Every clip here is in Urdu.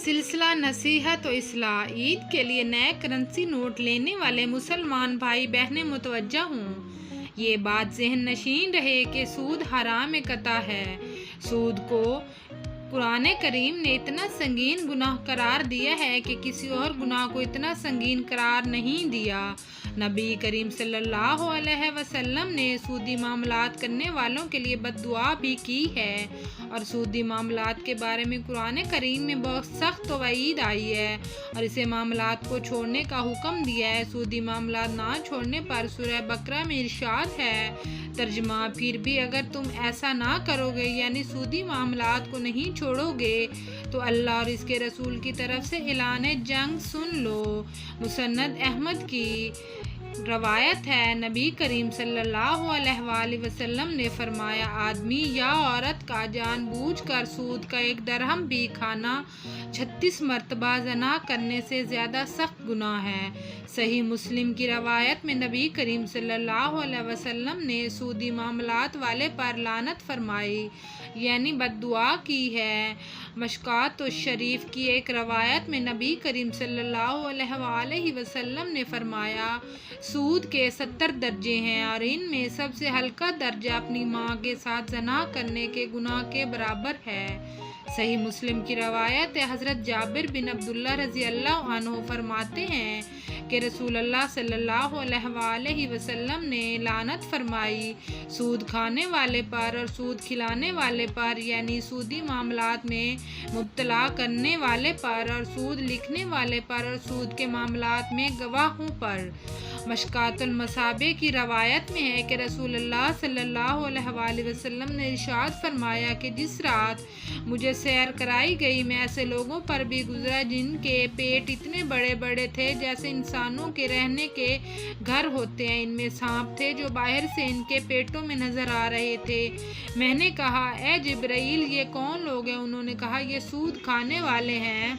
سلسلہ نصیحت و اصلاح۔ عید کے لیے نئے کرنسی نوٹ لینے والے مسلمان بھائی بہنیں متوجہ ہوں۔ یہ بات ذہن نشین رہے کہ سود حرام قطع ہے۔ سود کو قرآن کریم نے اتنا سنگین گناہ قرار دیا ہے کہ کسی اور گناہ کو اتنا سنگین قرار نہیں دیا۔ نبی کریم صلی اللہ علیہ وسلم نے سودی معاملات کرنے والوں کے لیے بد دعا بھی کی ہے، اور سودی معاملات کے بارے میں قرآن کریم میں بہت سخت وعید آئی ہے اور اسے معاملات کو چھوڑنے کا حکم دیا ہے۔ سودی معاملات نہ چھوڑنے پر سورہ بقرہ میں ارشاد ہے، ترجمہ: پھر بھی اگر تم ایسا نہ کرو گے، یعنی سودی معاملات کو نہیں چھوڑو گے، تو اللہ اور اس کے رسول کی طرف سے اعلان جنگ سن لو۔ مسند احمد کی روایت ہے، نبی کریم صلی اللہ علیہ وآلہ وسلم نے فرمایا، آدمی یا عورت کا جان بوجھ کر سود کا 1 درہم بھی کھانا 36 مرتبہ زنا کرنے سے زیادہ سخت گناہ ہے۔ صحیح مسلم کی روایت میں نبی کریم صلی اللہ علیہ وسلم نے سودی معاملات والے پر لعنت فرمائی، یعنی بد دعا کی ہے۔ مشکوٰۃ الشریف کی ایک روایت میں نبی کریم صلی اللہ علیہ وآلہ وسلم نے فرمایا، سود کے 70 درجے ہیں، اور ان میں سب سے ہلکا درجہ اپنی ماں کے ساتھ زنا کرنے کے گناہ کے برابر ہے۔ صحیح مسلم کی روایت ہے، حضرت جابر بن عبداللہ رضی اللہ عنہ فرماتے ہیں کہ رسول اللہ صلی اللہ علیہ وآلہ وسلم نے لعنت فرمائی سود کھانے والے پر اور سود کھلانے والے پر، یعنی سودی معاملات میں مبتلا کرنے والے پر اور سود لکھنے والے پر اور سود کے معاملات میں گواہوں پر۔ مشکوٰۃ المصابیح کی روایت میں ہے کہ رسول اللہ صلی اللہ علیہ وآلہ وسلم نے ارشاد فرمایا کہ جس رات مجھے سیر کرائی گئی، میں ایسے لوگوں پر بھی گزرا جن کے پیٹ اتنے بڑے بڑے تھے جیسے انسانوں کے رہنے کے گھر ہوتے ہیں۔ ان میں سانپ تھے جو باہر سے ان کے پیٹوں میں نظر آ رہے تھے۔ میں نے کہا، اے جبرائیل، یہ کون لوگ ہیں؟ انہوں نے کہا، یہ سود کھانے والے ہیں۔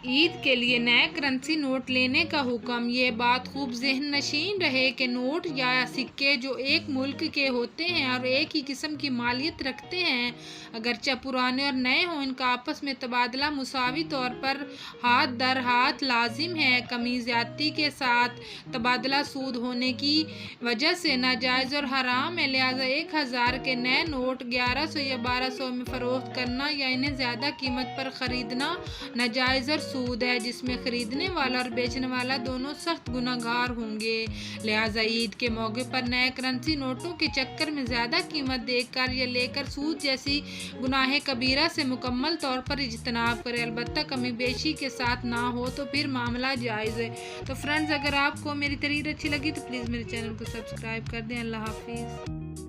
عید کے لیے نئے کرنسی نوٹ لینے کا حکم۔ یہ بات خوب ذہن نشین رہے کہ نوٹ یا سکے جو ایک ملک کے ہوتے ہیں اور ایک ہی قسم کی مالیت رکھتے ہیں، اگرچہ پرانے اور نئے ہوں، ان کا آپس میں تبادلہ مساوی طور پر ہاتھ در ہاتھ لازم ہے۔ کمی زیادتی کے ساتھ تبادلہ سود ہونے کی وجہ سے ناجائز اور حرام ہے، لہٰذا 1000 کے نئے نوٹ 1100 یا 1200 میں فروخت کرنا یا انہیں زیادہ قیمت پر خریدنا ناجائز اور سود ہے، جس میں خریدنے والا اور بیچنے والا دونوں سخت گناہ گار ہوں گے۔ لہٰذا عید کے موقع پر نئے کرنسی نوٹوں کے چکر میں زیادہ قیمت دے کر یا لے کر سود جیسی گناہ کبیرہ سے مکمل طور پر اجتناب کرے، البتہ کمی بیشی کے ساتھ نہ ہو تو پھر معاملہ جائز ہے۔ تو فرینڈز، اگر آپ کو میری تحریر اچھی لگی تو پلیز میرے چینل کو سبسکرائب کر دیں۔ اللہ حافظ۔